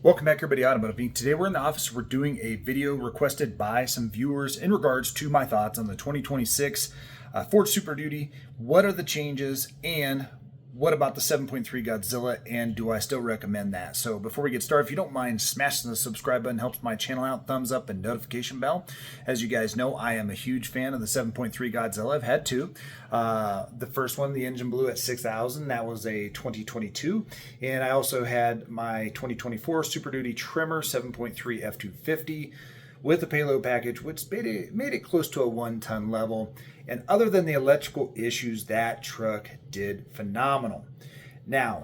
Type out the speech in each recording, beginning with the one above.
Welcome back, everybody. Automotive Inc. Today we're in the office. We're doing a video requested by some viewers in regards to my thoughts on the 2026 Ford Super Duty. What are the changes, and what about the 7.3 Godzilla, and do I still recommend that? So before we get started, if you don't mind smashing the subscribe button, helps my channel out, thumbs up and notification bell. As you guys know, I am a huge fan of the 7.3 Godzilla. I've had two. The first one, the engine blew at 6,000. That was a 2022. And I also had my 2024 Super Duty Trimmer 7.3 F250 with a payload package, which made it close to a 1-ton level. And other than the electrical issues, that truck did phenomenal. Now,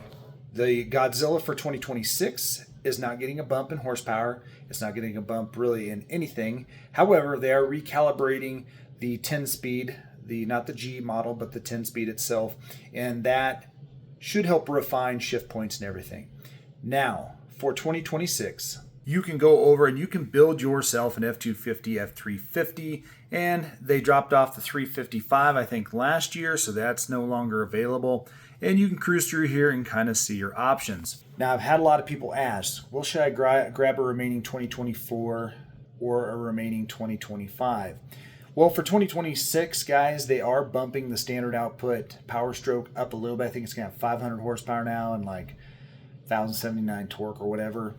the Godzilla for 2026 is not getting a bump in horsepower. It's not getting a bump really in anything. However, they are recalibrating the 10-speed, not the G model, but the 10-speed itself. And that should help refine shift points and everything. Now, for 2026, you can go over and you can build yourself an F250, F350, and they dropped off the 355, I think, last year, so that's no longer available. And you can cruise through here and kind of see your options. Now, I've had a lot of people ask, well, should I grab a remaining 2024 or a remaining 2025? Well, for 2026, guys, they are bumping the standard output power stroke up a little bit. I think it's going to have 500 horsepower now and like 1,079 torque or whatever.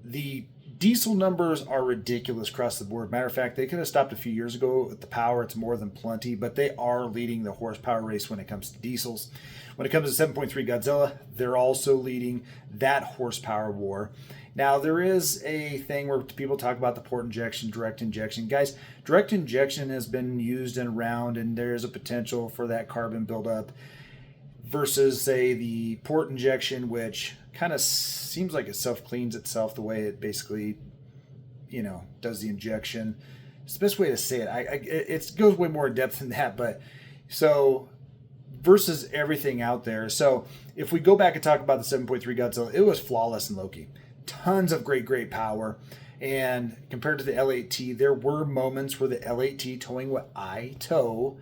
The diesel numbers are ridiculous across the board. Matter of fact, they could have stopped a few years ago with the power. It's more than plenty, but they are leading the horsepower race when it comes to diesels. When it comes to 7.3 Godzilla, they're also leading that horsepower war. Now, there is a thing where people talk about the port injection, direct injection. Guys, direct injection has been used and around, and there is a potential for that carbon buildup versus, say, the port injection, which kind of seems like it self-cleans itself the way it basically, does the injection. It's the best way to say it. It goes way more in depth than that, but so versus everything out there. So if we go back and talk about the 7.3 Godzilla, it was flawless in low-key. Tons of great power. And compared to the L8T, there were moments where the L8T towing what I tow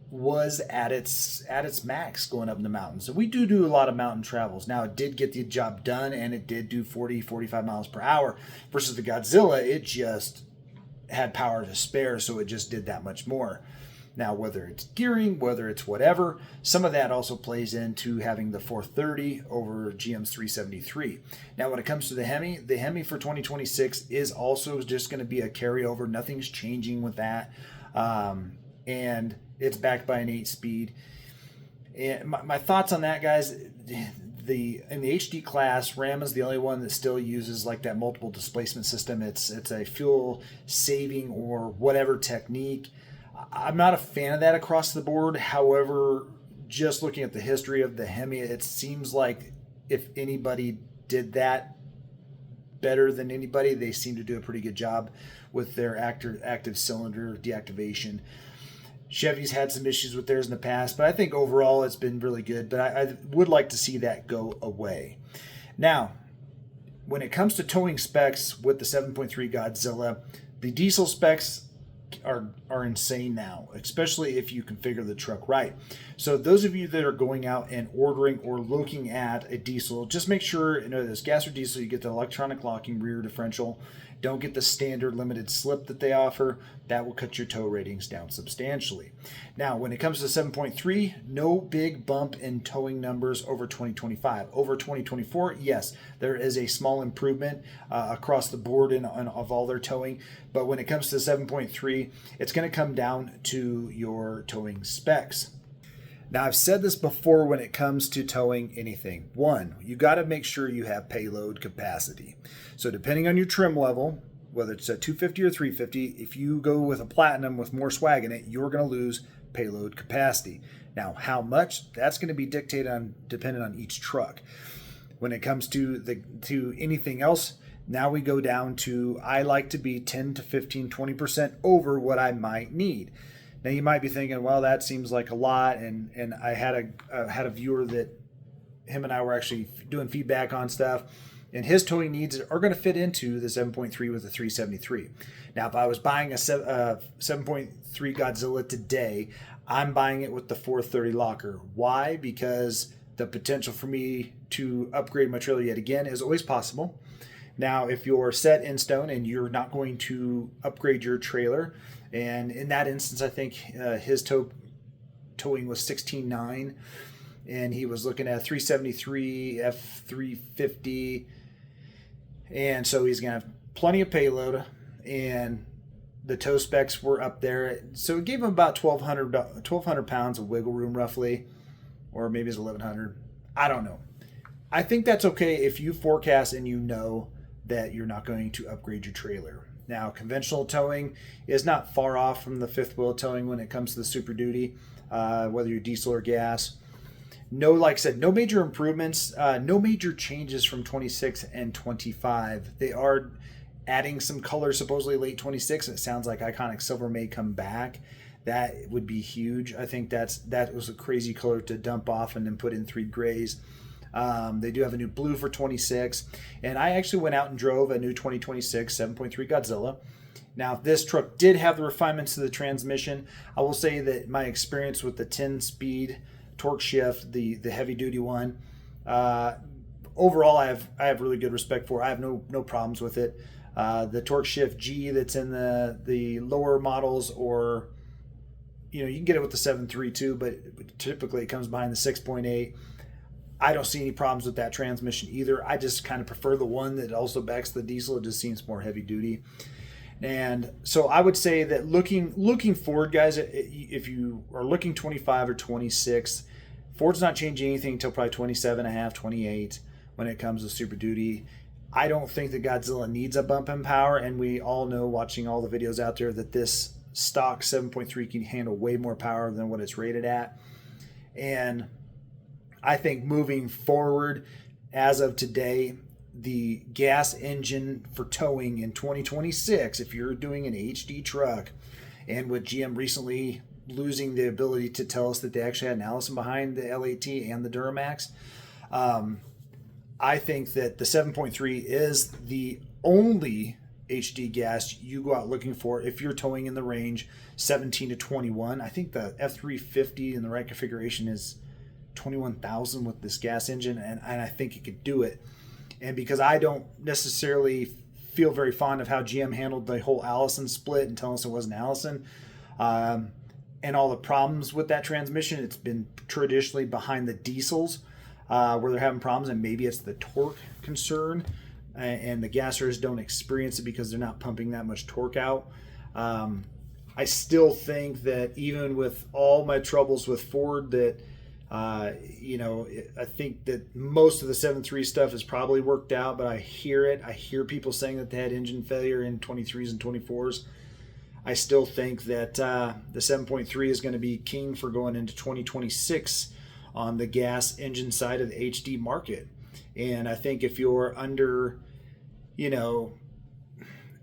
was at its max going up in the mountains. So we do a lot of mountain travels. Now, it did get the job done, and it did do 45 miles per hour versus the Godzilla. It just had power to spare, so it just did that much more. Now, whether it's gearing, whether it's whatever, some of that also plays into having the 430 over GM's 373. Now, when it comes to the Hemi for 2026 is also just going to be a carryover. Nothing's changing with that. And it's backed by an 8-speed. And my thoughts on that, guys, in the HD class, Ram is the only one that still uses like that multiple displacement system. It's a fuel saving or whatever technique. I'm not a fan of that across the board. However, just looking at the history of the Hemi, it seems like if anybody did that better than anybody, they seem to do a pretty good job with their active cylinder deactivation. Chevy's had some issues with theirs in the past, but I think overall it's been really good. But I would like to see that go away. Now, when it comes to towing specs with the 7.3 Godzilla, the diesel specs are insane now, especially if you configure the truck right. So those of you that are going out and ordering or looking at a diesel, just make sure, this gas or diesel, you get the electronic locking rear differential. Don't get the standard limited slip that they offer. That will cut your tow ratings down substantially. Now, when it comes to 7.3, no big bump in towing numbers over 2025. Over 2024, yes, there is a small improvement across the board of all their towing. But when it comes to 7.3, it's going to come down to your towing specs. Now, I've said this before when it comes to towing anything. One, you got to make sure you have payload capacity. So depending on your trim level, whether it's a 250 or 350, if you go with a Platinum with more swag in it, you're going to lose payload capacity. Now, how much? That's going to be dependent on each truck. When it comes to anything else, now we go down to, I like to be 10 to 15, 20% over what I might need. Now, you might be thinking, well, that seems like a lot. And I had a viewer that him and I were actually doing feedback on stuff, and his towing needs are going to fit into the 7.3 with the 373. Now, if I was buying a 7.3 Godzilla today, I'm buying it with the 430 locker. Why? Because the potential for me to upgrade my trailer yet again is always possible. Now, if you're set in stone and you're not going to upgrade your trailer, and in that instance, I think his towing was 16.9, and he was looking at 373 F350, and so he's gonna have plenty of payload, and the tow specs were up there, so it gave him about 1,200 pounds of wiggle room roughly, or maybe it's 1,100. I don't know. I think that's okay if you forecast and you know that you're not going to upgrade your trailer. Now, conventional towing is not far off from the fifth wheel towing when it comes to the Super Duty, whether you're diesel or gas. No, like I said, no major improvements, no major changes from 26 and 25. They are adding some color supposedly late 26. It sounds like Iconic Silver may come back. That would be huge. I think that was a crazy color to dump off and then put in 3 grays. They do have a new blue for 26, and I actually went out and drove a new 2026 7.3 Godzilla. Now, this truck did have the refinements to the transmission. I will say that my experience with the 10-speed TorqShift, the heavy-duty one, overall I have really good respect for. I have no problems with it. The TorqShift G that's in the lower models, or you can get it with the 7.3 too, but typically it comes behind the 6.8. I don't see any problems with that transmission either. I just kind of prefer the one that also backs the diesel. It just seems more heavy duty. And so I would say that looking forward, guys, if you are looking 25 or 26, Ford's not changing anything until probably 27 and a half, 28 when it comes to Super Duty. I don't think that Godzilla needs a bump in power, and we all know, watching all the videos out there, that this stock 7.3 can handle way more power than what it's rated at. And I think moving forward, as of today, the gas engine for towing in 2026, if you're doing an HD truck, and with GM recently losing the ability to tell us that they actually had an Allison behind the LAT and the Duramax, I think that the 7.3 is the only HD gas you go out looking for if you're towing in the range 17 to 21. I think the F350 in the right configuration is 21,000 with this gas engine, and I think it could do it. And because I don't necessarily feel very fond of how GM handled the whole Allison split and telling us it wasn't Allison, and all the problems with that transmission, it's been traditionally behind the diesels where they're having problems, and maybe it's the torque concern, and the gassers don't experience it because they're not pumping that much torque out. I still think that even with all my troubles with Ford, that I think that most of the 7.3 stuff is probably worked out, but I hear people saying that they had engine failure in 23s and 24s. I still think that the 7.3 is going to be king for going into 2026 on the gas engine side of the HD market. And I think if you're under,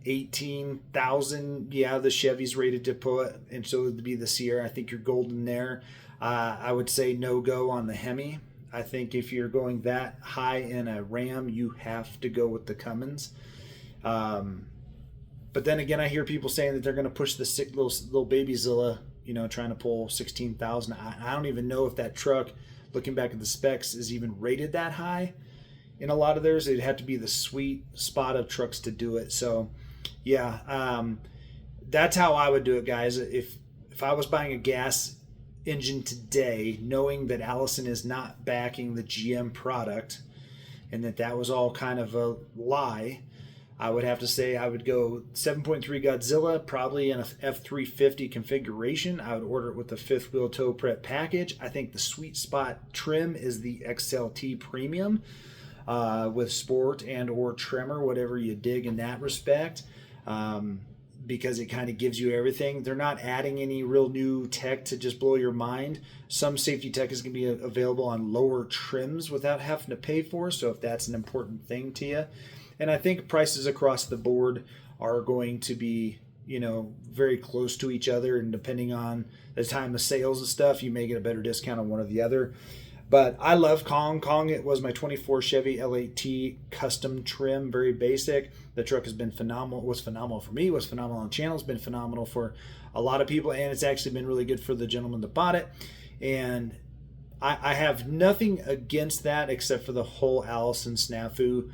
18,000, the Chevy's rated to put, and so would be the Sierra. I think you're golden there. I would say no go on the Hemi. I think if you're going that high in a Ram, you have to go with the Cummins. But then again, I hear people saying that they're going to push the little baby Zilla, trying to pull 16,000. I don't even know if that truck, looking back at the specs, is even rated that high. In a lot of theirs, it'd have to be the sweet spot of trucks to do it. So, that's how I would do it, guys. If I was buying a gas engine today, knowing that Allison is not backing the GM product and that was all kind of a lie, I would have to say I would go 7.3 Godzilla, probably in a F350 configuration. I would order it with the fifth wheel tow prep package. I think the sweet spot trim is the XLT Premium with sport and or trimmer, whatever you dig in that respect, because it kind of gives you everything. They're not adding any real new tech to just blow your mind. Some safety tech is going to be available on lower trims without having to pay for, so if that's an important thing to you. And I think prices across the board are going to be, very close to each other. And depending on the time of sales and stuff, you may get a better discount on one or the other. But I love Kong. Kong, it was my 24 Chevy LAT custom trim, very basic. The truck has been phenomenal. It was phenomenal for me. It was phenomenal on the channel. It's been phenomenal for a lot of people. And it's actually been really good for the gentleman that bought it. And I have nothing against that except for the whole Allison snafu.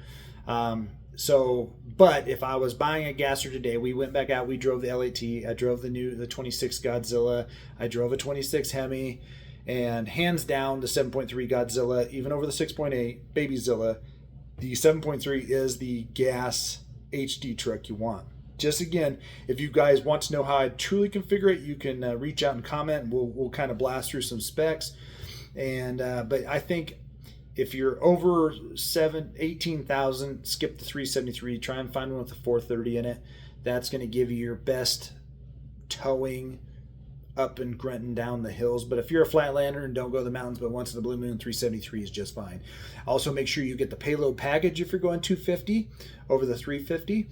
So, but if I was buying a gasser today, we went back out, we drove the LAT, I drove the 26 Godzilla, I drove a 26 Hemi, and hands down the 7.3 Godzilla, even over the 6.8 Babyzilla, the 7.3 is the gas HD truck you want. Just again, if you guys want to know how I truly configure it, you can reach out and comment, and we'll kind of blast through some specs. And but I think if you're over 18,000, skip the 373. Try and find one with a 430 in it. That's going to give you your best towing up and grunting down the hills. But if you're a flatlander and don't go to the mountains but once in the blue moon, 373 is just fine. Also, make sure you get the payload package if you're going 250 over the 350,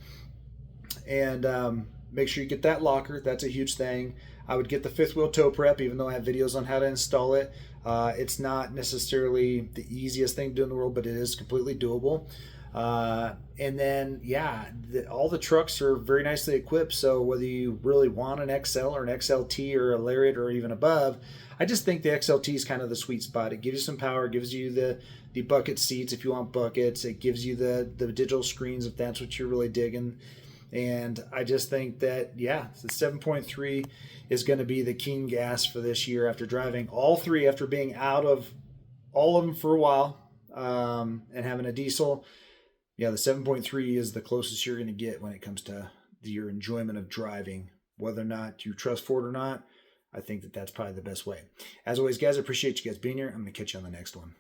and make sure you get that locker. That's a huge thing. I would get the fifth wheel tow prep, even though I have videos on how to install it. It's not necessarily the easiest thing to do in the world, but it is completely doable. And then, yeah, all the trucks are very nicely equipped. So whether you really want an XL or an XLT or a Lariat or even above, I just think the XLT is kind of the sweet spot. It gives you some power, it gives you the bucket seats if you want buckets. It gives you the digital screens if that's what you're really digging. And I just think that, yeah, the 7.3 is going to be the king gas for this year after driving all three, after being out of all of them for a while, and having a diesel. Yeah, the 7.3 is the closest you're going to get when it comes to your enjoyment of driving. Whether or not you trust Ford or not, I think that that's probably the best way. As always, guys, I appreciate you guys being here. I'm going to catch you on the next one.